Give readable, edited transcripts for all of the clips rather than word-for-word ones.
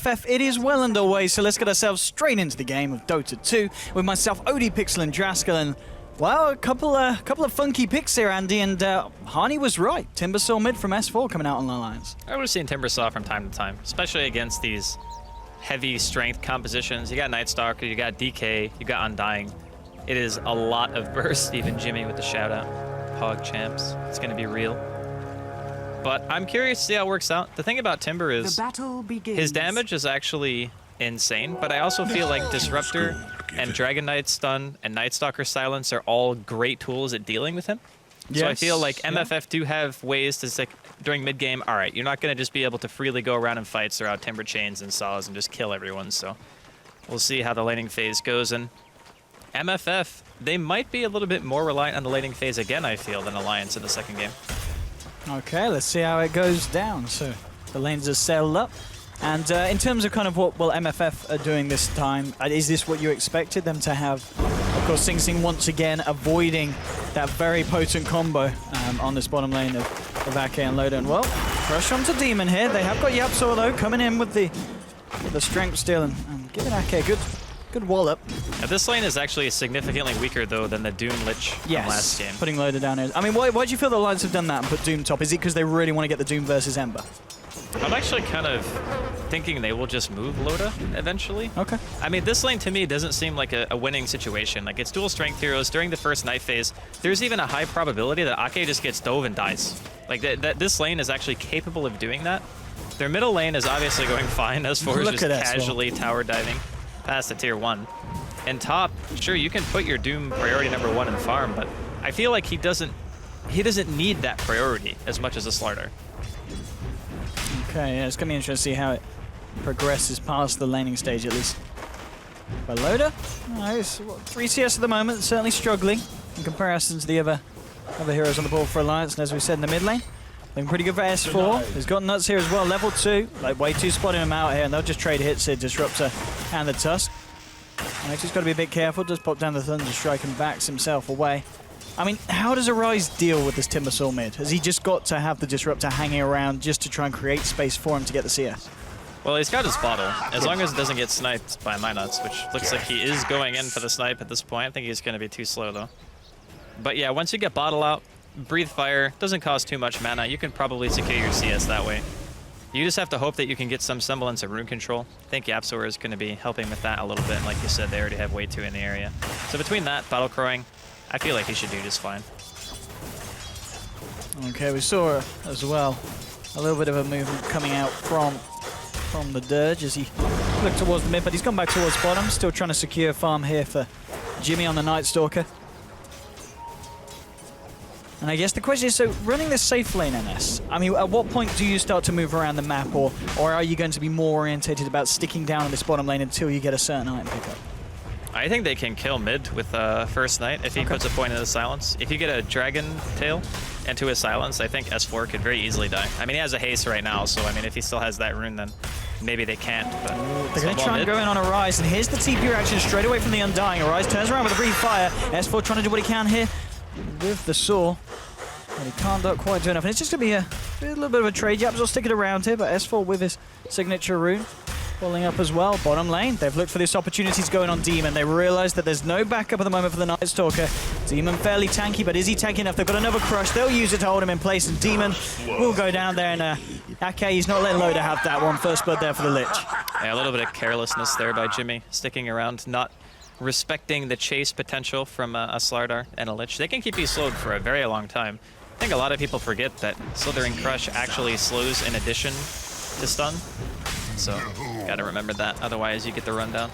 MFF, it is well underway, so let's get ourselves straight into the game of Dota 2 with myself, ODPixel and Draskell, and well, a couple of funky picks here, Andy, and Hani was right. Timbersaw mid from S4 coming out on the lines. I would have seen Timbersaw from time to time, especially against these heavy strength compositions. You got Nightstalker, you got DK, you got Undying. It is a lot of burst, even Jimmy with the shout out. Hog champs, it's gonna be real. But I'm curious to see how it works out. The thing about Timber is his damage is actually insane, but I also feel like Disruptor and Dragon Knight Stun and Nightstalker Silence are all great tools at dealing with him. Yes. So I feel like MFF do have ways to, like, during mid-game, all right, you're not going to just be able to freely go around in fights throughout Timber Chains and Saws and just kill everyone, so we'll see how the laning phase goes. And MFF, they might be a little bit more reliant on the laning phase again, I feel, than Alliance in the second game. Okay, let's see how it goes down. So the lanes are sailed up. And in terms of kind of what MFF are doing this time, is this what you expected them to have? Of course, Sing Sing once again avoiding that very potent combo on this bottom lane of Ake and Loda. And well, rush onto Demon here. They have got YapzOr though coming in with the strength steal and giving Ake a good wallop. Now, this lane is actually significantly weaker though than the Doom Lich from last game. Putting Loda down here. I mean, why do you feel the Alliance have done that and put Doom top? Is it because they really want to get the Doom versus Ember? I'm actually kind of thinking they will just move Loda eventually. Okay. I mean, this lane to me doesn't seem like a winning situation. Like, it's dual strength heroes during the first knife phase. There's even a high probability that Ake just gets dove and dies. Like, this lane is actually capable of doing that. Their middle lane is obviously going fine as far as just casually tower diving past the tier 1. And top, sure, you can put your Doom priority number 1 in farm, but I feel like he doesn't need that priority as much as a Slardar. Okay, yeah, it's going to be interesting to see how it progresses past the laning stage, at least. But Loda, nice. 3 CS at the moment, certainly struggling in comparison to the other heroes on the board for Alliance. And as we said in the mid lane, looking pretty good for S4. He's got Nuts here as well, level 2. Like, way too spotting him out here, and they'll just trade hits here, Disruptor and the Tusk. And he's just got to be a bit careful, just pop down the Thunder Strike and backs himself away. I mean, how does Arise deal with this Timbersaw mid? Has he just got to have the Disruptor hanging around just to try and create space for him to get the CS? Well, he's got his bottle. As long as it doesn't get sniped by MyNuts, which looks like he is going in for the snipe at this point. I think he's going to be too slow, though. But yeah, once you get bottle out, Breathe Fire doesn't cost too much mana. You can probably secure your CS that way. You just have to hope that you can get some semblance of rune control. I think YapzOr is going to be helping with that a little bit. Like you said, they already have way too in the area. So between that, Battle Crowing, I feel like he should do just fine. Okay, we saw as well a little bit of a movement coming out from the Dirge as he looked towards the mid, but he's gone back towards bottom, still trying to secure farm here for Jimmy on the Nightstalker. And I guess the question is, so running this safe lane NS, I mean, at what point do you start to move around the map, or are you going to be more orientated about sticking down in this bottom lane until you get a certain item pickup? I think they can kill mid with First Knight if he puts a point in the Silence. If you get a Dragon Tail into his Silence, I think S4 could very easily die. I mean, he has a haste right now, so I mean, if he still has that rune, then maybe they can't. But they're going to try and go in on Arise, and here's the TP reaction straight away from the Undying. Arise turns around with a Breathe Fire. S4 trying to do what he can here with the Saw, but he can't quite do enough. And it's just going to be a little bit of a trade. YapzOr sticking around here, but S4 with his signature rune. Pulling up as well, bottom lane. They've looked for this opportunities going on Demon. They realize that there's no backup at the moment for the Nightstalker. Demon fairly tanky, but is he tanky enough? They've got another crush. They'll use it to hold him in place, and Demon will go down there. And Ake, he's not letting Loda have that one. First blood there for the Lich. Yeah, a little bit of carelessness there by Jimmy, sticking around, not respecting the chase potential from a Slardar and a Lich. They can keep you slowed for a very long time. I think a lot of people forget that Slithering Crush actually slows in addition to stun. So, gotta remember that, otherwise you get the rundown.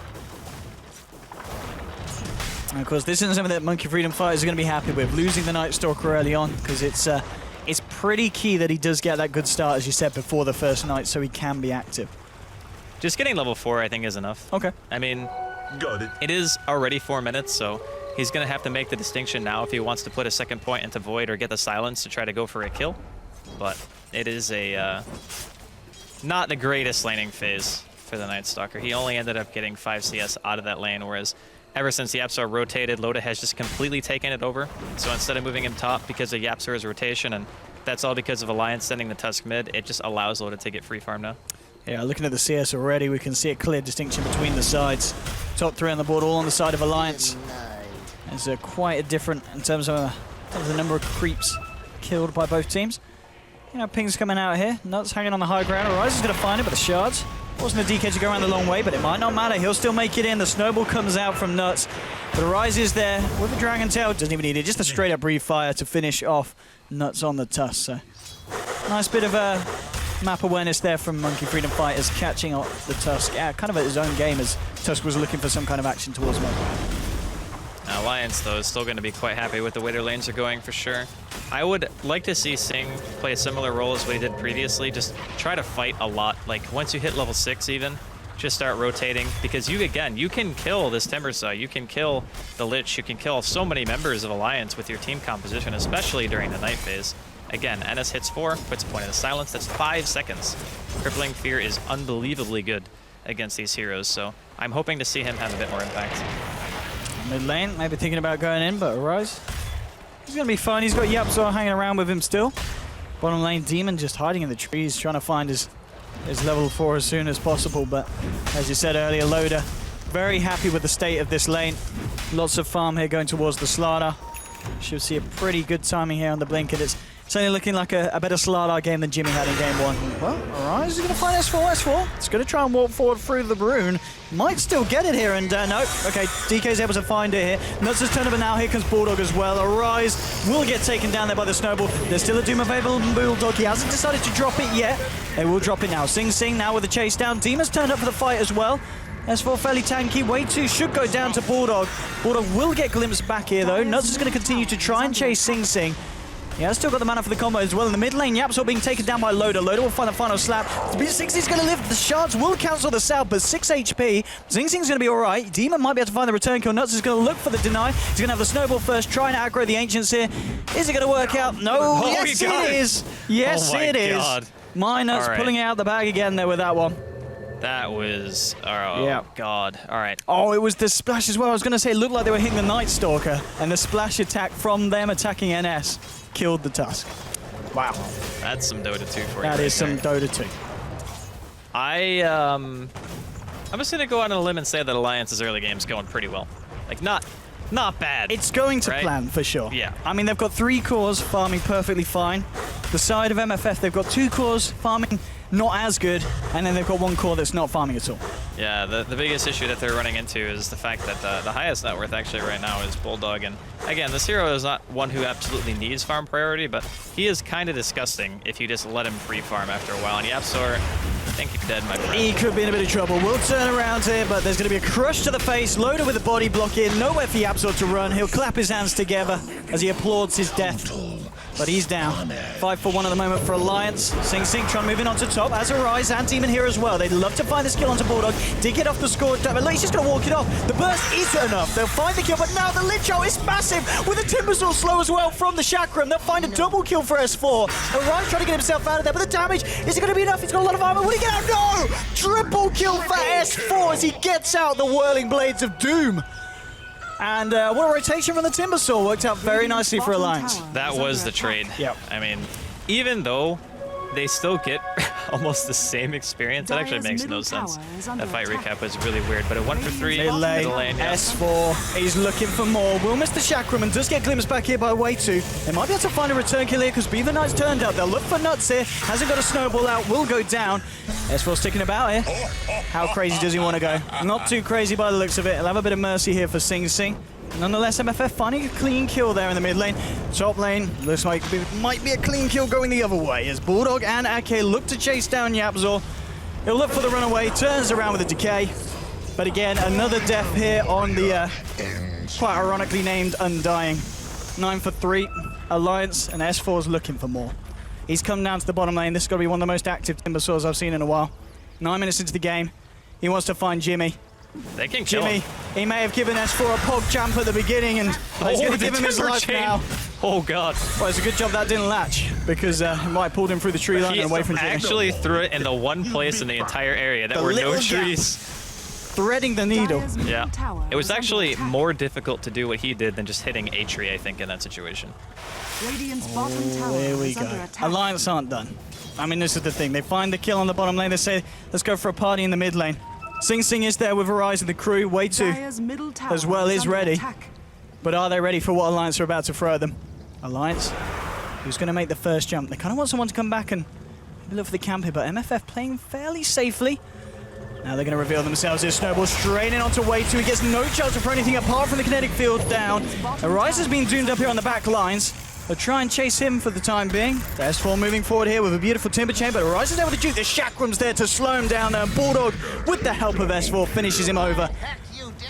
And of course, this isn't something that Monkey Freedom Fighters are going to be happy with, losing the Nightstalker early on, because it's pretty key that he does get that good start, as you said, before the first night, so he can be active. Just getting level 4, I think, is enough. Okay. I mean, it is already 4 minutes, so he's going to have to make the distinction now if he wants to put a second point into Void or get the Silence to try to go for a kill. But it is a... not the greatest laning phase for the Nightstalker. He only ended up getting 5 CS out of that lane, whereas ever since YapzOr rotated, Loda has just completely taken it over. So instead of moving him top because of YapzOr's rotation, and that's all because of Alliance sending the Tusk mid, it just allows Loda to get free farm now. Yeah, looking at the CS already, we can see a clear distinction between the sides. Top 3 on the board, all on the side of Alliance. There's quite a different in terms of the number of creeps killed by both teams. You know, ping's coming out here. Nuts hanging on the high ground. Rise is going to find it, but the shards. Wasn't a DK to go around the long way, but it might not matter. He'll still make it in. The snowball comes out from Nuts. But Rise is there with the Dragon Tail. Doesn't even need it. Just a straight up breathe fire to finish off Nuts on the Tusk. So nice bit of map awareness there from Monkey Freedom Fighters, catching up the Tusk kind of at his own game as Tusk was looking for some kind of action towards him. Alliance, though, is still going to be quite happy with the way their lanes are going for sure. I would like to see Sing play a similar role as what he did previously. Just try to fight a lot. Like, once you hit level 6 even, just start rotating. Because you can kill this Timbersaw. You can kill the Lich. You can kill so many members of Alliance with your team composition, especially during the night phase. Again, NS hits 4, puts a point of silence. That's 5 seconds. Crippling Fear is unbelievably good against these heroes. So I'm hoping to see him have a bit more impact. Mid lane, maybe thinking about going in, but Arise, he's going to be fine. He's got Yapzor hanging around with him still. Bottom lane, Demon just hiding in the trees, trying to find his level 4 as soon as possible. But as you said earlier, Loader, very happy with the state of this lane. Lots of farm here going towards the Slardar. Should see a pretty good timing here on the blink, and it's only looking like a better Slardar game than Jimmy had in game 1. Well, Arise is going to find S4. It's going to try and walk forward through the rune. Might still get it here, and no. Okay, DK's able to find it here. Nuts has turned up, and now here comes Bulldog as well. Arise will get taken down there by the snowball. There's still a Doom available from Bulldog. He hasn't decided to drop it yet. They will drop it now. Sing now with the chase down. Demon's turned up for the fight as well. S4 fairly tanky. Wave 2 should go down to Bulldog. Bulldog will get glimpsed back here, though. Nuts is going to continue to try and chase Sing. He has still got the mana for the combo as well. In the mid lane, Yapzor being taken down by Loader. Loader will find the final slap. B60 is going to live. The shards will cancel the south, but 6 HP. Sing's going to be all right. Demon might be able to find the return kill. Nuts is going to look for the deny. He's going to have the snowball first, trying to aggro the Ancients here. Is it going to work out? No. Oh, yes, it is. Yes, it is. My Nuts pulling it out the bag again there with that one. That was... Oh, God. All right. Oh, it was the splash as well. I was going to say it looked like they were hitting the Night Stalker, and the splash attack from them attacking NS killed the Tusk. Wow. That's some Dota 2 for you. That is some Dota 2. I'm just going to go out on a limb and say that Alliance's early game's going pretty well. Like, not bad. It's going to plan, for sure. Yeah. I mean, they've got 3 cores farming perfectly fine. The side of MFF, they've got 2 cores farming not as good, and then they've got 1 core that's not farming at all. Yeah, the biggest issue that they're running into is the fact that the highest net worth actually right now is Bulldog. And again, this hero is not one who absolutely needs farm priority, but he is kind of disgusting if you just let him free farm after a while. And Yapzor, I think you're dead, my friend. He could be in a bit of trouble. We'll turn around here, but there's going to be a crush to the face. Loader with a body block in. Nowhere for Yapzor to run. He'll clap his hands together as he applauds his death. But he's down. 5 for 1 at the moment for Alliance. Sing trying to move in onto top. As Arise and Demon here as well. They'd love to find this kill onto Bulldog. Did get off the score. But he's just going to walk it off. The burst is enough. They'll find the kill, but now the Lich Ult is massive with a Timbersaw slow as well from the Chakram. They'll find a double kill for S4. Arise trying to get himself out of there, but the damage, is it going to be enough? He's got a lot of armor. Will he get out? No! Triple kill for S4 as he gets out the Whirling Blades of Doom. And what a rotation from the Timbersaw. Worked out very nicely for Alliance. That was the trade. Yep. I mean, even though they still get almost the same experience, that actually makes no sense. That fight recap was really weird, but a 1 for 3 middle lane, S4, he's looking for more. Will miss the Chakram and does get glimpsed back here by Way 2. They might be able to find a return kill here because Beaver Knight's turned up. They'll look for Nuts here. Hasn't got a snowball out, will go down. S4 sticking about here. How crazy does he want to go? Not too crazy by the looks of it. He'll have a bit of mercy here for Sing. Nonetheless, MFF finding a clean kill there in the mid lane. Top lane looks like it might be a clean kill going the other way as Bulldog and Ake look to chase down Yapzor. He'll look for the runaway, turns around with a decay. But again, another death here on the quite ironically named Undying. 9 for 3, Alliance, and S4's looking for more. He's come down to the bottom lane. This has got to be one of the most active Timbersaws I've seen in a while. 9 minutes into the game. He wants to find Jimmy. They can kill Jimmy, him. he may have given S4 a pog jump at the beginning, and he's going to give him his life now. Oh, God. Well, it's a good job that didn't latch, because he might have pulled him through the tree line and away from Jimmy. He actually threw it in the one place in the entire area that were no trees. threading the needle. Yeah. It was actually more difficult to do what he did than just hitting a tree, I think, in that situation. Here we go. Alliance aren't done. I mean, this is the thing. They find the kill on the bottom lane. They say, let's go for a party in the mid lane. Sing Sing is there with Arise and the crew. Way 2 as well is ready. But are they ready for what Alliance are about to throw at them? Alliance, who's going to make the first jump? They kind of want someone to come back and look for the camp here, but MFF playing fairly safely. Now they're going to reveal themselves here. Snowball straight in onto Way 2. He gets no chance to throw anything apart from the kinetic field down. Arise has been doomed up here on the back lines. They'll try and chase him for the time being. The S4 moving forward here with a beautiful timber chain, but Arise is able to juke. The Chakram's there to slow him down there. Bulldog, with the help of S4, finishes him over.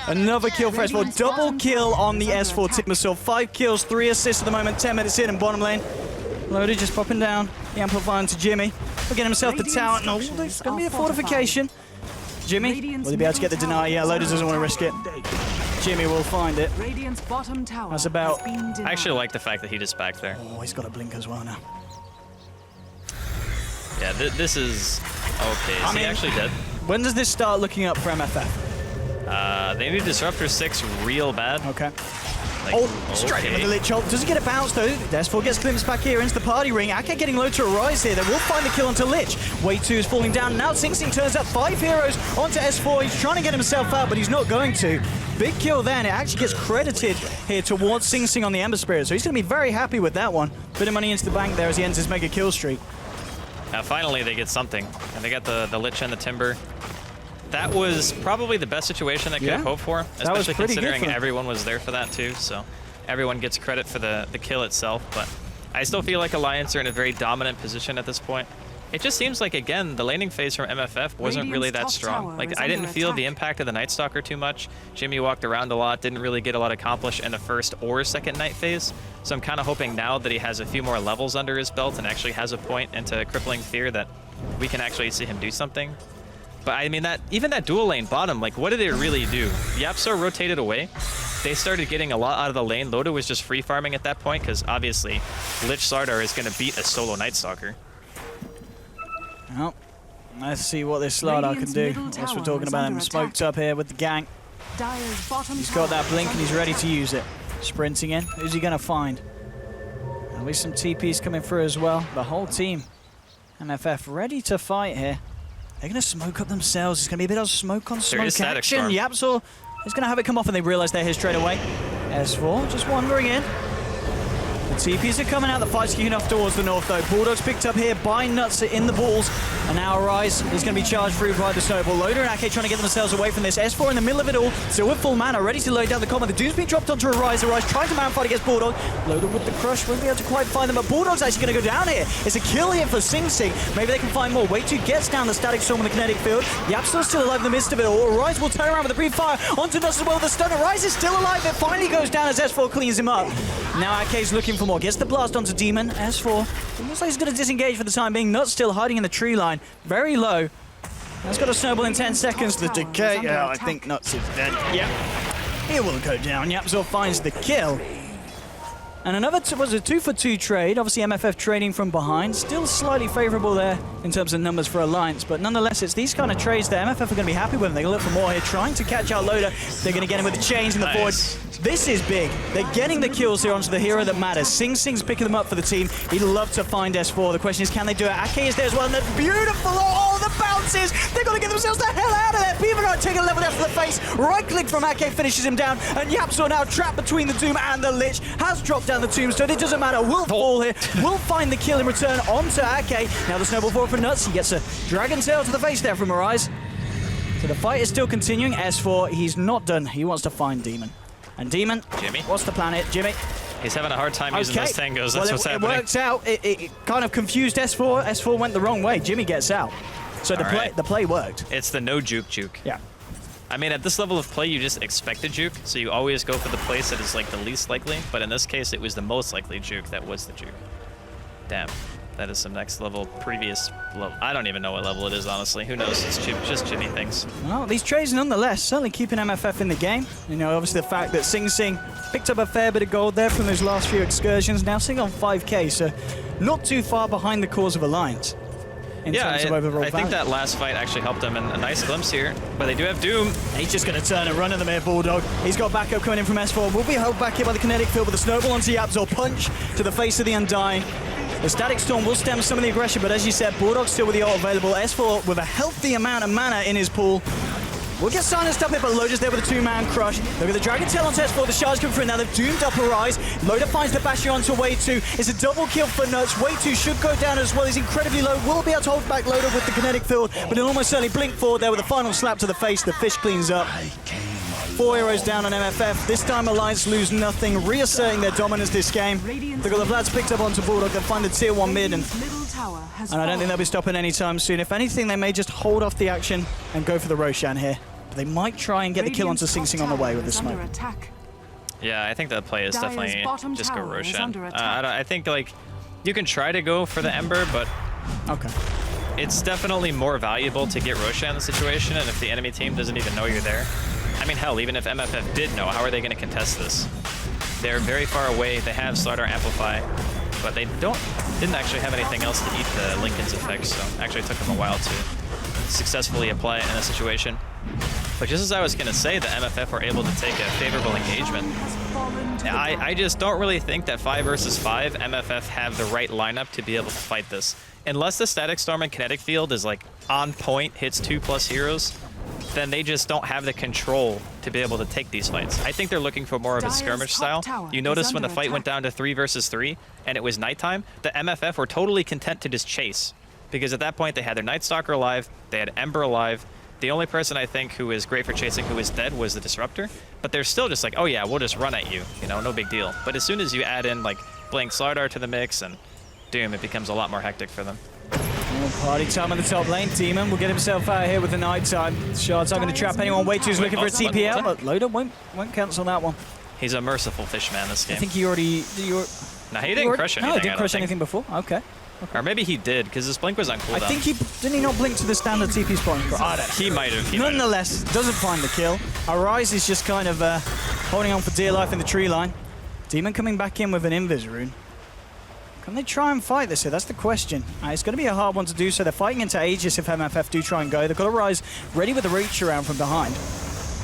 Another kill for S4. Double kill on the S4 Timbersaw. 5 kills, 3 assists at the moment. 10 minutes in bottom lane. Loaded just popping down. The amplifier into Jimmy. He'll get himself the tower. No, there's going to be a fortification. Jimmy, will he be able to get the deny? Yeah, Loaded doesn't want to risk it. Jimmy will find it. That's about... I actually like the fact that he just back there. Oh, he's got a blink as well now. Yeah, this is... Okay, is he actually dead? When does this start looking up for MFF? They need Disruptor 6 real bad. Okay. Straight with the Lich ult. Does he get a bounce though? Des4 gets glimpsed back here into the party ring. Ake getting low to Arise here. They will find the kill onto Lich. Way 2 is falling down. Now Sing Sing turns up 5 heroes onto S4. He's trying to get himself out, but he's not going to. Big kill there, and it actually gets credited here towards Sing Sing on the Ember Spirit. So he's going to be very happy with that one. Bit of money into the bank there as he ends his mega kill streak. Now finally they get something. And they got the Lich and the Timber. That was probably the best situation they could have hoped for, especially considering everyone was there for that too, so everyone gets credit for the kill itself, but I still feel like Alliance are in a very dominant position at this point. It just seems like, again, the laning phase from MFF wasn't really that strong. Like, I didn't feel the impact of the Night Stalker too much. Jimmy walked around a lot, didn't really get a lot accomplished in the first or second night phase, so I'm kind of hoping now that he has a few more levels under his belt and actually has a point into Crippling Fear that we can actually see him do something. But I mean, even that dual lane bottom, like, what did it really do? Yapso rotated away. They started getting a lot out of the lane. Loda was just free farming at that point because obviously Lich Slardar is going to beat a solo Night Stalker. Well, let's see what this Slardar can do. Whilst we're talking about him, smoked up here with the gank. He's got that blink and he's ready to use it. Sprinting in. Who's he going to find? At least some TPs coming through as well. The whole team, MFF, ready to fight here. They're going to smoke up themselves. It's going to be a bit of smoke on smoke action. Yapso is going to have it come off and they realize they're here straight away. S4 just wandering in. The TPs are coming out. The fight's kicking off towards the north though. Bulldog's picked up here by Nuts in the balls. And now Arise is going to be charged through by the Snowball. Loader and Ake trying to get themselves away from this. S4 in the middle of it all. Still with full mana, ready to load down the combo. The Doom's being dropped onto Arise. Arise trying to mount fight against Bulldog. Loader with the crush. Won't be able to quite find them. But Bulldog's actually going to go down here. It's a kill here for Sing Sing. Maybe they can find more. Way 2 gets down the Static Storm in the kinetic field. Yapso's still alive in the midst of it all. Arise will turn around with a brief fire onto Nuts as well. The stun. Arise is still alive. It finally goes down as S4 cleans him up. Now Ake's looking for more. Gets the blast onto Demon. S4 looks like he's going to disengage for the time being. Nuts still hiding in the tree line. Very low. That's got a snowball in 10 seconds. The decay. Yeah, I think Nuts is dead. Yep. He will go down. Yapso finds the kill. And another was a 2-for-2 trade. Obviously, MFF trading from behind. Still slightly favorable there in terms of numbers for Alliance. But nonetheless, it's these kind of trades that MFF are going to be happy with. They're going to look for more here. Trying to catch out Loda. They're going to get him with the chains in the forward. This is big. They're getting the kills here onto the hero that matters. Sing Sing's picking them up for the team. He'd love to find S4. The question is, can they do it? Ake is there as well. And that's beautiful. Oh, the bounces. They've got to get themselves the hell out of there. Beaverknight taking a level down to the face. Right click from Ake finishes him down. And Yapso now trapped between the Doom and the Lich. Has dropped down the tombstone. It doesn't matter. Will fall here. Will find the kill in return onto Ake. Now the snowball forward for Nuts. He gets a dragon tail to the face there from Arise. So the fight is still continuing. S4, he's not done. He wants to find Demon. And Demon, Jimmy, what's the plan here? Jimmy. He's having a hard time using those tangos. That's what's happening. It works out. It kind of confused S4. S4 went the wrong way. Jimmy gets out. So the play worked. It's the no juke. Yeah. I mean, at this level of play, you just expect a juke, so you always go for the place that is like the least likely. But in this case, it was the most likely juke that was the juke. Damn. That is some next level, previous level. I don't even know what level it is, honestly. Who knows? It's just Jimmy things. Well, these trades, nonetheless, certainly keeping MFF in the game. You know, obviously the fact that Sing Sing picked up a fair bit of gold there from those last few excursions. Now Sing on 5k, so not too far behind the cause of Alliance. in terms of overall I think that last fight actually helped him, and a nice glimpse here. But they do have Doom. He's just going to turn and run at them here, Bulldog. He's got backup coming in from S4. Will be held back here by the kinetic field with a snowball onto Yapzor. Punch to the face of the Undying. The Static Storm will stem some of the aggression, but as you said, Bulldog still with the ult available. S4 with a healthy amount of mana in his pool. We'll get silenced up here, but Loda's there with a two-man crush. Look at the Dragon Tail onto S4, the Shards come through. Now they've doomed up Arise. Loda finds the Basher onto Way 2. It's a double kill for Nuts. Way 2 should go down as well. He's incredibly low. Will be able to hold back Loda with the kinetic field, but he'll almost certainly blink forward there with a final slap to the face. The fish cleans up. 4 heroes down on MFF. This time Alliance lose nothing, reasserting their dominance this game. They've got the Vlad's picked up onto Bulldog. They'll find the tier 1 mid, and I don't think they'll be stopping anytime soon. If anything, they may just hold off the action and go for the Roshan here. But they might try and get the kill onto Sing Sing on the way with the smoke. Yeah, I think that play is definitely just go Roshan. I think like you can try to go for the Ember, but okay, it's definitely more valuable to get Roshan in the situation, and if the enemy team doesn't even know you're there. I mean, hell, even if MFF did know, how are they going to contest this? They're very far away. They have Slaughter Amplify, but they didn't actually have anything else to eat the Linken's effects, so actually it took them a while to successfully apply it in a situation. But just as I was going to say, the MFF were able to take a favorable engagement. I just don't really think that 5 versus 5 MFF have the right lineup to be able to fight this. Unless the Static Storm and Kinetic Field is like on point, hits 2+ heroes, then they just don't have the control to be able to take these fights. I think they're looking for more of a skirmish style. You notice when the fight went down to 3 versus 3 and it was nighttime, the MFF were totally content to just chase. Because at that point they had their Night Stalker alive, they had Ember alive. The only person I think who is great for chasing who is dead was the Disruptor. But they're still just like, oh yeah, we'll just run at you, you know, no big deal. But as soon as you add in like Blink Slardar to the mix and Doom, it becomes a lot more hectic for them. Party time on the top lane. Demon will get himself out here with the night time. Shards aren't going to trap anyone. Way 2's looking for a TPL, but Loda won't cancel that one. He's a merciful fish man this game. I think he already... No, he didn't crush anything. No, he didn't crush anything before. Okay. Or maybe he did, because his blink was on cooldown. I think didn't he not blink to the standard TP spawn? He might have. Nonetheless, doesn't find the kill. Arise is just kind of holding on for dear life in the tree line. Demon coming back in with an Invis rune. Can they try and fight this here? That's the question. It's going to be a hard one to do so. They're fighting into Aegis if MFF do try and go. They've got Arise ready with the reach around from behind.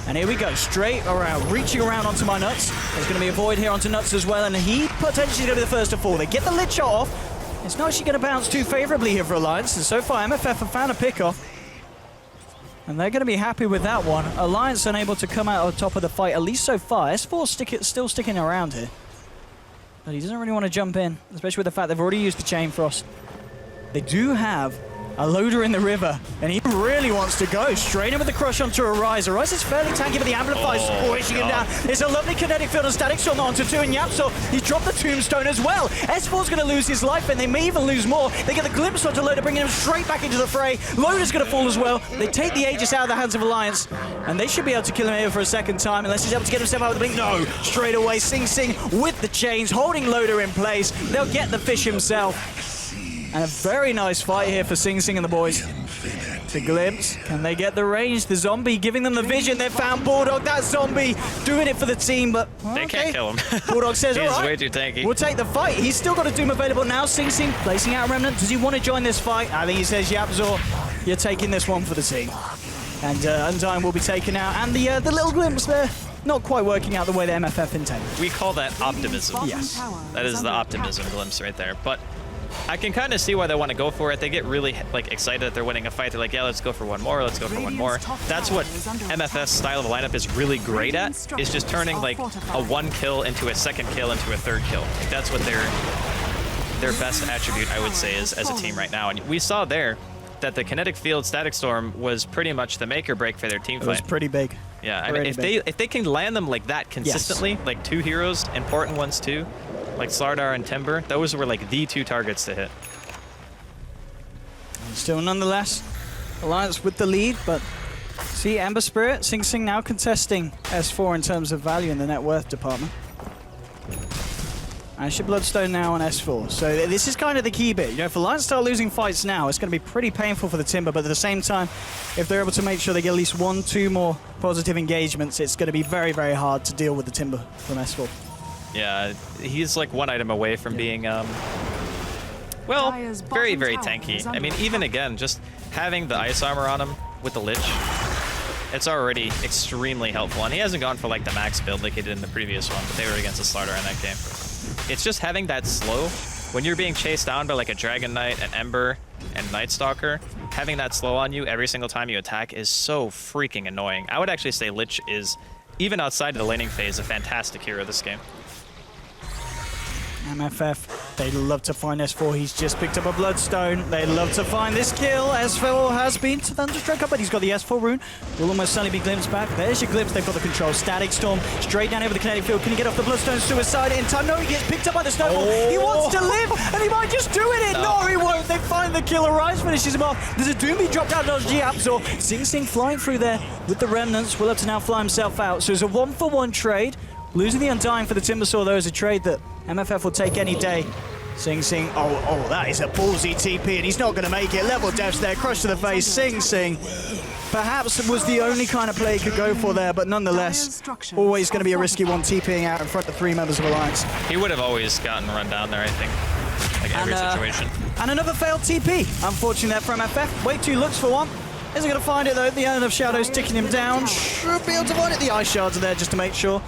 And here we go, straight around, reaching around onto my Nuts. There's going to be a void here onto Nuts as well, and he potentially going to be the first to fall. They get the lid shot off. It's not actually going to bounce too favorably here for Alliance, and so far MFF have found a pick-off. And they're going to be happy with that one. Alliance unable to come out on top of the fight, at least so far. S4 still sticking around here. But he doesn't really want to jump in, especially with the fact they've already used the Chain Frost. They do have a Loader in the river, and he really wants to go straight in with the crush onto Arise. Arise is fairly tanky, but the Amplify is squishing him down. It's a lovely kinetic field and Static Storm onto 2, and Yapzor, he's dropped the Tombstone as well. S4's going to lose his life, and they may even lose more. They get the glimpse onto Loader, bringing him straight back into the fray. Loader's going to fall as well. They take the Aegis out of the hands of Alliance, and they should be able to kill him here for a second time, unless he's able to get himself out with the blink. No, straight away, Sing Sing with the chains, holding Loader in place. They'll get the fish himself. And a very nice fight here for Sing Sing and the boys. The glimpse. Can they get the range? The zombie giving them the vision. They've found Bulldog. That zombie doing it for the team, but they can't kill him. Bulldog says, all right, way too tanky. We'll take the fight. He's still got a Doom available now. Sing Sing placing out a Remnant. Does he want to join this fight? I think he says, Yapzor, you're taking this one for the team. And Undying will be taken out. And the little glimpse there, not quite working out the way the MFF intended. We call that optimism. Yes. That is the optimism glimpse right there. But I can kind of see why they want to go for it. They get really like excited that they're winning a fight. They're like, yeah, let's go for one more. Let's go for one more. That's what MFF's style of lineup is really great at, is just turning like a 1 kill into a 2nd kill into a 3rd kill. Like, that's what their best attribute, I would say, is as a team right now. And we saw there that the Kinetic Field Static Storm was pretty much the make or break for their team fight. It was pretty big. Yeah, I mean, if they can land them like that consistently, yes, like 2 heroes, important ones too, like Slardar and Timber, those were like the 2 targets to hit. And still, nonetheless, Alliance with the lead, but see, Ember Spirit, Sing Sing now contesting S4 in terms of value in the net worth department. Asher Bloodstone now on S4. So this is kind of the key bit. You know, if Alliance start losing fights now, it's going to be pretty painful for the Timber, but at the same time, if they're able to make sure they get at least 1, 2 more positive engagements, it's going to be very, very hard to deal with the Timber from S4. Yeah, he's like 1 item away from being, Well, very, very tanky. I mean, even again, just having the ice armor on him with the Lich, it's already extremely helpful. And he hasn't gone for like the max build like he did in the previous one, but they were against a starter in that game. It's just having that slow, when you're being chased down by like a Dragon Knight, an Ember, and Night Stalker, having that slow on you every single time you attack is so freaking annoying. I would actually say Lich is, even outside of the laning phase, a fantastic hero this game. MFF, they love to find S4. He's just picked up a Bloodstone. They love to find this kill. S4 has been to Thunderstruck up, but he's got the S4 rune. Will almost suddenly be glimpsed back. There's your glimpse. They've got the control. Static Storm straight down over the kinetic field. Can he get off the Bloodstone? Suicide in time. No, he gets picked up by the Snowball. He wants to live, and he might just do it. No, he won't. They find the killer. Rise finishes him off. There's a Doomby dropped out of G Absor. Sing Sing flying through there with the remnants. Will have to now fly himself out. So it's a 1-for-1 trade. Losing the Undying for the Timbersaw, though, is a trade that MFF will take any day. Sing Sing, oh, that is a ballsy TP, and he's not going to make it. Level deaths there, crush to the face. Sing Sing perhaps was the only kind of play he could go for there, but nonetheless, always going to be a risky one, TPing out in front of 3 members of Alliance. He would have always gotten run down there, I think, like every situation. And another failed TP, unfortunately there for MFF. Way too looks for one. Isn't going to find it, though. The End of Shadows ticking him down. Should be able to find it. The Ice Shards are there just to make sure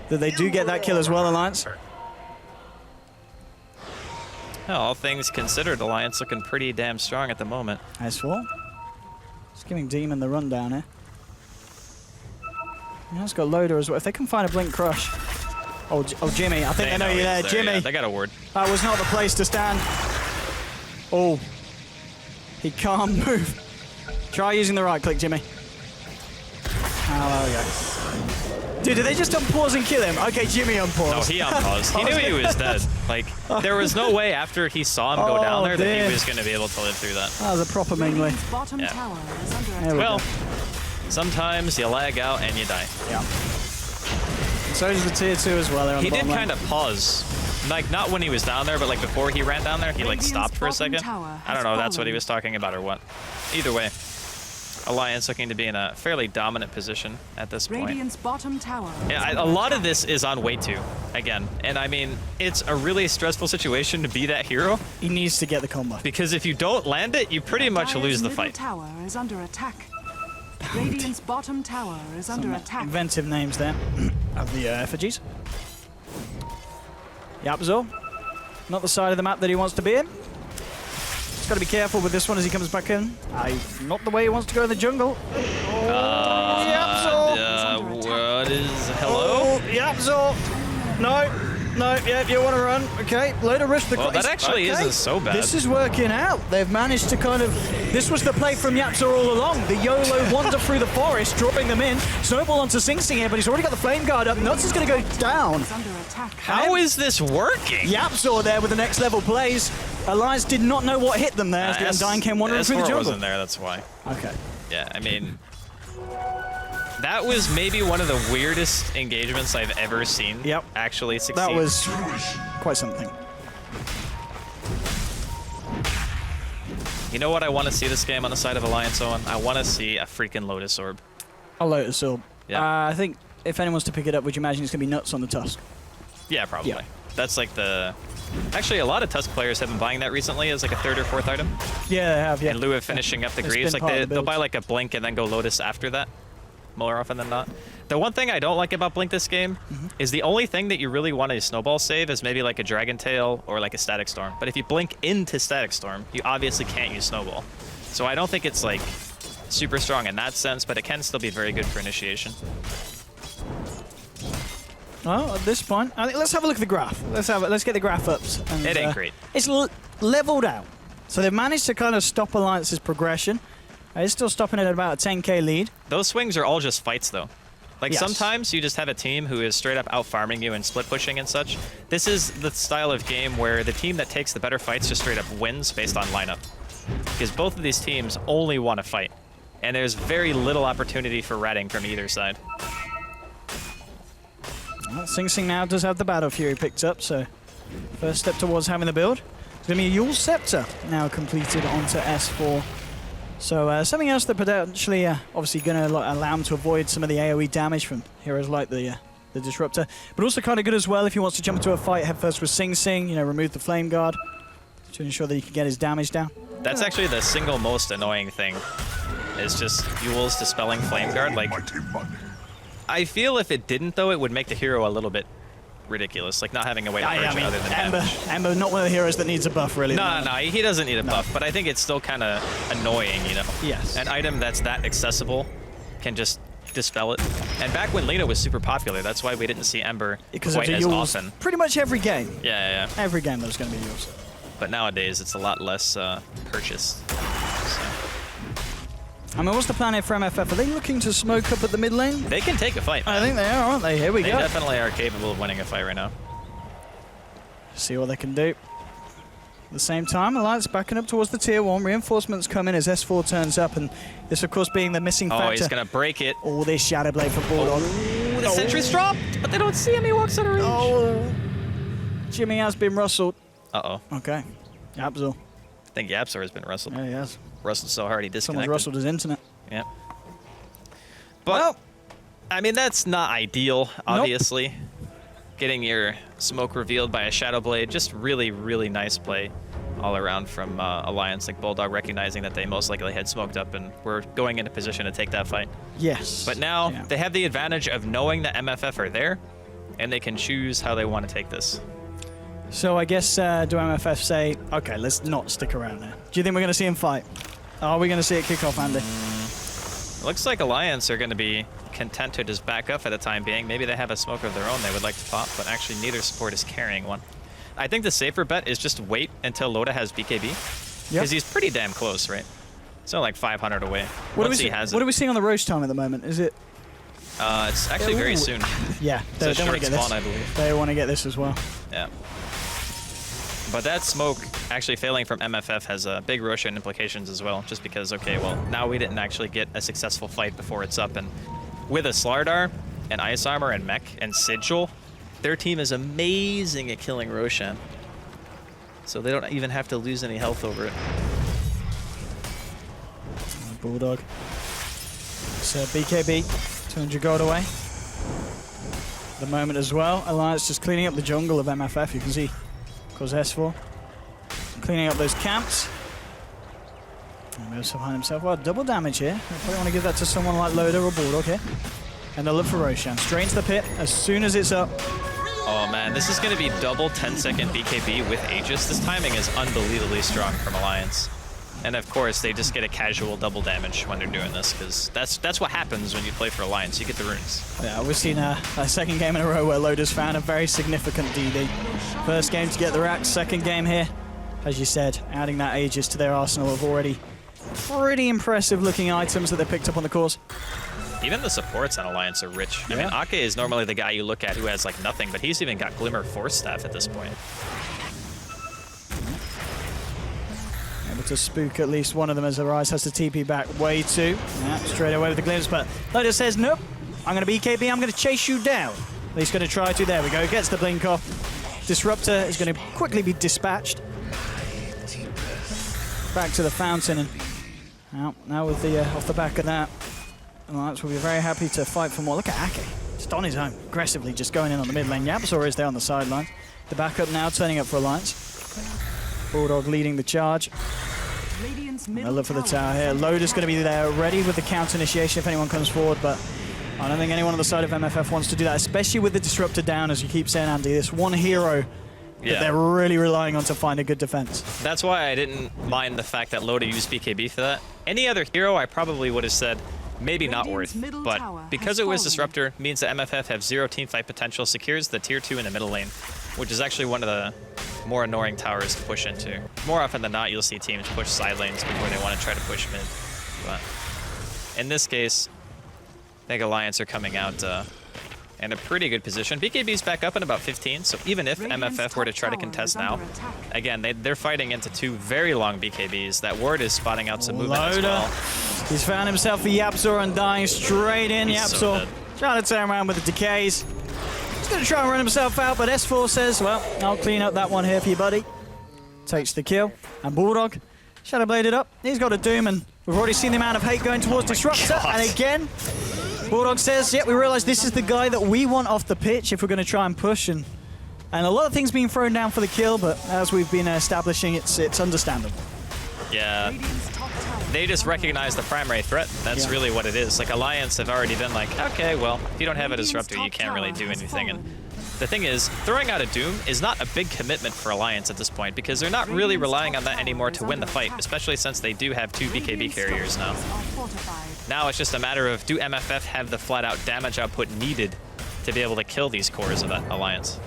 that they do get that kill as well, Alliance. Well, all things considered, Alliance looking pretty damn strong at the moment. S4. Just giving Demon the rundown here. Yeah, it's got Loader as well. If they can find a Blink Crush. Oh, Jimmy. I think they know you're there. Jimmy. Yeah, they got a ward. That was not the place to stand. Oh. He can't move. Try using the right click, Jimmy. Oh, there we go. Dude, did they just unpause and kill him? Okay, Jimmy unpaused. No, he unpaused. He knew he was dead. Like, there was no way after he saw him go down there that he was going to be able to live through that. That was a proper mingling. Yeah. Well, sometimes you lag out and you die. Yeah. So does the tier 2 as well. He did kind of pause. Like, not when he was down there, but like before he ran down there, he like stopped for a second. I don't know if that's what he was talking about or what. Either way, Alliance looking to be in a fairly dominant position at this point. Yeah, a lot of this is on way 2, again. And I mean, it's a really stressful situation to be that hero. He needs to get the combo. Because if you don't land it, you pretty much lose the fight. Tower is under attack. Radiant's bottom tower is under attack. Inventive names there of the effigies. Yapzor, not the side of the map that he wants to be in. He's got to be careful with this one as he comes back in. Not the way he wants to go in the jungle. What is... Hello? Oh, Yapzor. No, yeah, you want to run. Okay, loader risk the... Well, that actually isn't so bad. This is working out. They've managed to kind of... This was the play from Yapzor all along. The YOLO wander through the forest, dropping them in. Snowball onto Sing Sing here, but he's already got the Flame Guard up. Nuts is going to go down. How is this working? Yapzor there with the next level plays. Alliance did not know what hit them there as the Undying came wandering through the jungle. wasn't there, that's why. Okay. Yeah, I mean... That was maybe one of the weirdest engagements I've ever seen actually succeed. That was quite something. You know what I want to see this game on the side of Alliance, Owen? I want to see a freaking Lotus Orb. A Lotus Orb. Yeah. I think if anyone's to pick it up, would you imagine it's going to be Nuts on the Tusk? Yeah, probably. Yeah. That's like the... Actually, a lot of Tusk players have been buying that recently as like a 3rd or 4th item. Yeah, they have, yeah. In lieu of finishing up the Greaves. Like they'll buy like a Blink and then go Lotus after that. More often than not. The one thing I don't like about Blink this game is the only thing that you really want to snowball save is maybe like a Dragon Tail or like a Static Storm. But if you Blink into Static Storm, you obviously can't use Snowball. So I don't think it's like super strong in that sense, but it can still be very good for initiation. Well, at this point, I think let's have a look at the graph. Let's get the graph up. And, it ain't great. It's leveled out. So they've managed to kind of stop Alliance's progression. It's still stopping at about a 10k lead. Those swings are all just fights, though. Like, yes. Sometimes you just have a team who is straight up out-farming you and split-pushing and such. This is the style of game where the team that takes the better fights just straight up wins based on lineup. Because both of these teams only want to fight. And there's very little opportunity for ratting from either side. Well, Sing Sing now does have the Battle Fury picked up, so first step towards having the build. It's going to be a Yule Scepter now completed onto S4. So something else that potentially obviously going to allow him to avoid some of the AoE damage from heroes like the Disruptor, but also kind of good as well if he wants to jump into a fight head first with Sing Sing, you know, remove the Flame Guard. to ensure that he can get his damage down. That's actually the single most annoying thing, is just Yule's Dispelling Flame Guard. Like, I feel if it didn't, though, it would make the hero a little bit ridiculous, like not having a way to purge it other than damage. Ember, not one of the heroes that needs a buff, really. No, he doesn't need a buff, but I think it's still kind of annoying, you know? Yes. An item that's that accessible can just dispel it. And back when Lena was super popular, that's why we didn't see Ember quite as often. Pretty much every game. Yeah. Every game there was going to be yours. But nowadays, it's a lot less purchased. So. I mean, what's the plan here for MFF? Are they looking to smoke up at the mid lane? They can take a fight, man. I think they are, aren't they? Here we go. They definitely are capable of winning a fight right now. See what they can do. At the same time, Alliance backing up towards the tier 1. Reinforcements come in as S4 turns up, and this, of course, being the missing factor. Oh, he's going to break it. Oh, this Shadow Blade for Bulldog. Oh, the sentry's dropped, but they don't see him. He walks out of range. Oh, Jimmy has been rustled. Uh-oh. Okay. Yapzor. I think Yapzor has been rustled. Yeah, he has. Rustled so hard he disconnected. Someone's rustled his internet. Yeah. But, well, I mean, that's not ideal, obviously. Nope. Getting your smoke revealed by a Shadow Blade, just really, really nice play all around from Alliance, like Bulldog recognizing that they most likely had smoked up and were going into position to take that fight. Yes. But now they have the advantage of knowing that MFF are there, and they can choose how they want to take this. So I guess, do MFF say, okay, let's not stick around there? Do you think we're going to see him fight? Are we going to see it kick off, Andy? Looks like Alliance are going to be content to just back up for the time being. Maybe they have a smoke of their own they would like to pop, but actually neither support is carrying one. I think the safer bet is just wait until Loda has BKB, because he's pretty damn close, right? It's only like 500 away. What are we seeing on the roast time at the moment? Is it? It's actually very soon. Yeah, they want to get this. I believe. They want to get this as well. Yeah. But that smoke actually failing from MFF has big Roshan implications as well, just because, okay, well, now we didn't actually get a successful fight before it's up, and with a Slardar, and Ice Armor, and Mech, and Sigil, their team is amazing at killing Roshan. So they don't even have to lose any health over it. Bulldog. It's BKB, 200 gold away. At the moment as well, Alliance just cleaning up the jungle of MFF, you can see. Of course, S4 cleaning up those camps. And he also find himself, well, double damage here. I probably want to give that to someone like Loda or Bulldog here. And they'll look for Roshan. Straight into the pit as soon as it's up. Oh man, this is going to be double 10-second BKB with Aegis. This timing is unbelievably strong from Alliance. And of course, they just get a casual double damage when they're doing this, because that's what happens when you play for Alliance. You get the runes. Yeah, we've seen a second game in a row where Loda's found a very significant DD. First game to get the racks, second game here. As you said, adding that Aegis to their arsenal of already pretty impressive looking items that they picked up on the course. Even the supports on Alliance are rich. I mean, Ake is normally the guy you look at who has like nothing, but he's even got Glimmer Force Staff at this point. Able to spook at least one of them as Arise has to TP back way too. Yeah, straight away with the glimpse, but Loda says, nope, I'm going to BKB, I'm going to chase you down. At least going to try to. There we go, gets the blink off. Disruptor is going to quickly be dispatched. Back to the fountain, and now with the off the back of that, Alliance will be very happy to fight for more. Look at Ake, just on his own, aggressively just going in on the mid lane. Yapzor is there on the sideline. The backup now turning up for Alliance. Bulldog leading the charge. They'll look for the tower here. Loda's going to be there ready with the counter initiation if anyone comes forward, but I don't think anyone on the side of MFF wants to do that, especially with the Disruptor down, as you keep saying, Andy. This one hero that they're really relying on to find a good defense. That's why I didn't mind the fact that Loda used BKB for that. Any other hero, I probably would have said, maybe not worth, but because it was Disruptor, means that MFF have 0 teamfight potential, secures the tier 2 in the middle lane, which is actually one of the more annoying towers to push into. More often than not, you'll see teams push side lanes before they want to try to push mid. But in this case, I think Alliance are coming out in a pretty good position. BKB's back up in about 15, so even if MFF were to try to contest now, again, they're fighting into 2 very long BKBs. That ward is spotting out some movement as well. He's found himself a Yapzor and dying straight in. Yapzor trying to turn around with the decays. He's going to try and run himself out, but S4 says, well, I'll clean up that one here for you, buddy. Takes the kill. And Bulldog, Shadow Bladed up. He's got a Doom, and we've already seen the amount of hate going towards Disruptor. And again, Bulldog says, yeah, we realize this is the guy that we want off the pitch if we're going to try and push. And And a lot of things being thrown down for the kill, but as we've been establishing, it's understandable. Yeah. Radiant's top tower They just recognize the primary threat. That's really what it is. Like, Alliance have already been like, okay, well, if you don't have a disruptor, you can't really do anything. And the thing is, throwing out a Doom is not a big commitment for Alliance at this point, because they're not really relying on that anymore to win the fight, especially since they do have 2 BKB carriers now. Now it's just a matter of, do MFF have the flat-out damage output needed to be able to kill these cores of that Alliance?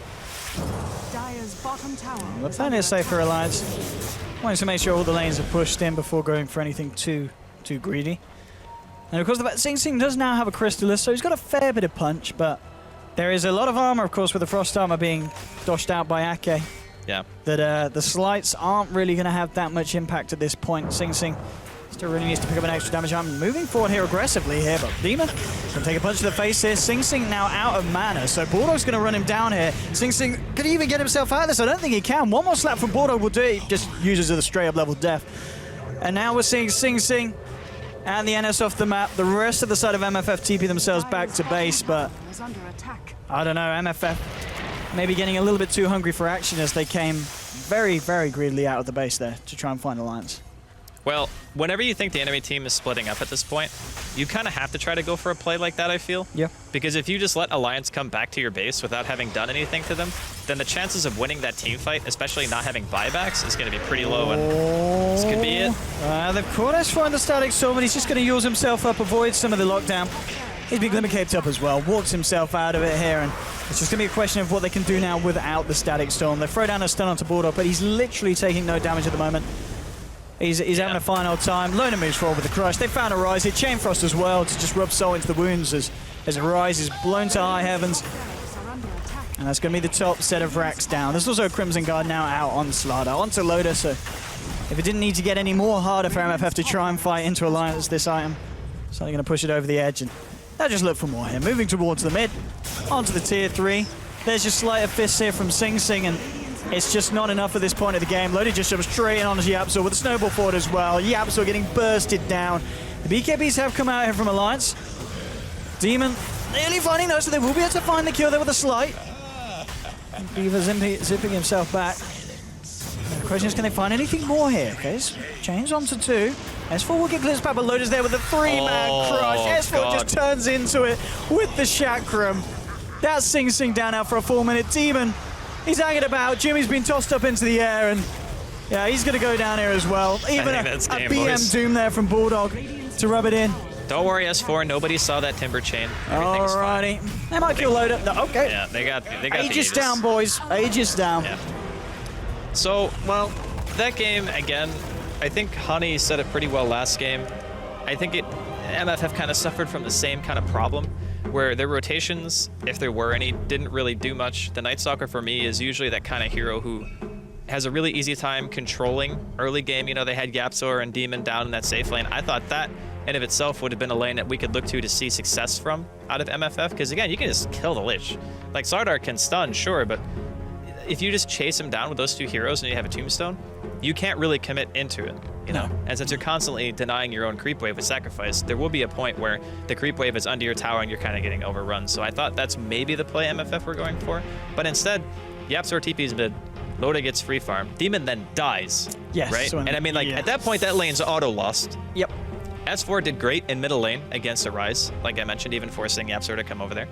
Dire's bottom tower. The plan is safe for Alliance. Wanting to make sure all the lanes are pushed in before going for anything too greedy. And of course, the fact Sing Sing does now have a Crystallis, so he's got a fair bit of punch, but there is a lot of armor, of course, with the Frost armor being doshed out by Ake. Yeah. That the slights aren't really going to have that much impact at this point. Sing Sing still really needs to pick up an extra damage. I'm moving forward here aggressively here, but Demon can take a punch to the face here. Sing Sing now out of mana, so Bulldog's going to run him down here. Sing Sing could he even get himself out of this? I don't think he can. One more slap from Bulldog will do it. He just uses it a straight up level death. And now we're seeing Sing Sing and the NS off the map. The rest of the side of MFF TP themselves back to base, but I don't know, MFF maybe getting a little bit too hungry for action as they came very, very greedily out of the base there to try and find Alliance. Well, whenever you think the enemy team is splitting up at this point, you kind of have to try to go for a play like that, I feel. Yeah. Because if you just let Alliance come back to your base without having done anything to them, then the chances of winning that team fight, especially not having buybacks, is going to be pretty low, and this could be it. They've caught S4 in the static storm, but he's just going to use himself up, avoid some of the lockdown. He's been glimmer caped up as well, walks himself out of it here, and it's just going to be a question of what they can do now without the static storm. They throw down a stun onto Bulldog, but he's literally taking no damage at the moment. He's having a fine old time. Lona moves forward with the crush. They found a rise here. Chain Frost as well to just rub salt into the wounds as Rise is blown to high heavens. And that's going to be the top set of racks down. There's also a Crimson Guard now out on Slardar, onto Loda, so if it didn't need to get any more harder for MFF to try and fight into Alliance, this item is only going to push it over the edge. And they'll just look for more here. Moving towards the mid, onto the tier 3. There's just sleight of fists here from Sing Sing, and it's just not enough at this point of the game. Lodi just jumps straight in onto Yapzor with a snowball forward as well. Yapzor getting bursted down. The BKBs have come out here from Alliance. Demon nearly finding those, so they will be able to find the kill there with a slight. Beaver zipping himself back. The question is, can they find anything more here? Okay, chains onto 2. S4 will get clears back, but Loda's there with a 3-man crush. S4 just turns into it with the Chakram. That's Sing Sing down now for a 4-minute. Demon, he's hanging about. Jimmy's been tossed up into the air, and yeah, he's going to go down here as well. Even a BM Doom there from Bulldog to rub it in. Don't worry, S4. Nobody saw that Timber Chain. Everything's Alrighty. fine. They might kill Loda. No, okay. Yeah, they got Aegis down, boys. Aegis down. Yeah. So, well, that game, again, I think Honey said it pretty well last game. I think MFF kind of suffered from the same kind of problem, where their rotations, if there were any, didn't really do much. The Night Stalker, for me, is usually that kind of hero who has a really easy time controlling early game. You know, they had Yapzor and Demon down in that safe lane. I thought that in of itself would have been a lane that we could look to see success from out of MFF, because again, you can just kill the Lich. Like, Slardar can stun, sure, but if you just chase him down with those 2 heroes and you have a Tombstone, you can't really commit into it, you know? And since you're constantly denying your own creep wave with sacrifice, there will be a point where the creep wave is under your tower and you're kind of getting overrun. So I thought that's maybe the play MFF were going for, but instead, Yapzor TP's mid, Loda gets free farm, Demon then dies, yes, right? So and I mean, like, at that point, that lane's auto-lost. Yep. S4 did great in middle lane against a Rise, like I mentioned, even forcing Yapzor to come over there.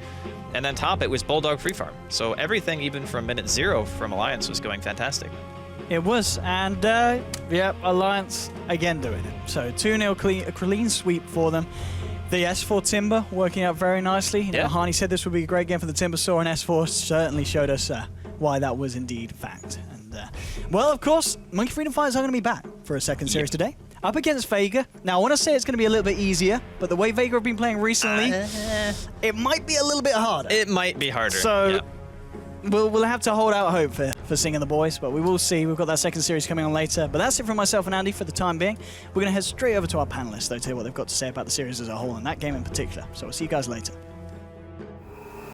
And then top, it was Bulldog free farm. So everything, even from minute 0 from Alliance, was going fantastic. It was, and yeah, Alliance again doing it. So 2-0 clean sweep for them. The S4 Timber working out very nicely. You know, Hani said this would be a great game for the Timber Saw, and S4 certainly showed us why that was indeed fact. And well, of course, Monkey Freedom Fighters are going to be back for a second series today. Up against Vega. Now, I want to say it's going to be a little bit easier, but the way Vega have been playing recently, it might be a little bit harder. It might be harder. So we'll have to hold out hope for Sing and the boys, but we will see. We've got that second series coming on later. But that's it from myself and Andy for the time being. We're going to head straight over to our panelists, though, to hear what they've got to say about the series as a whole and that game in particular. So we'll see you guys later.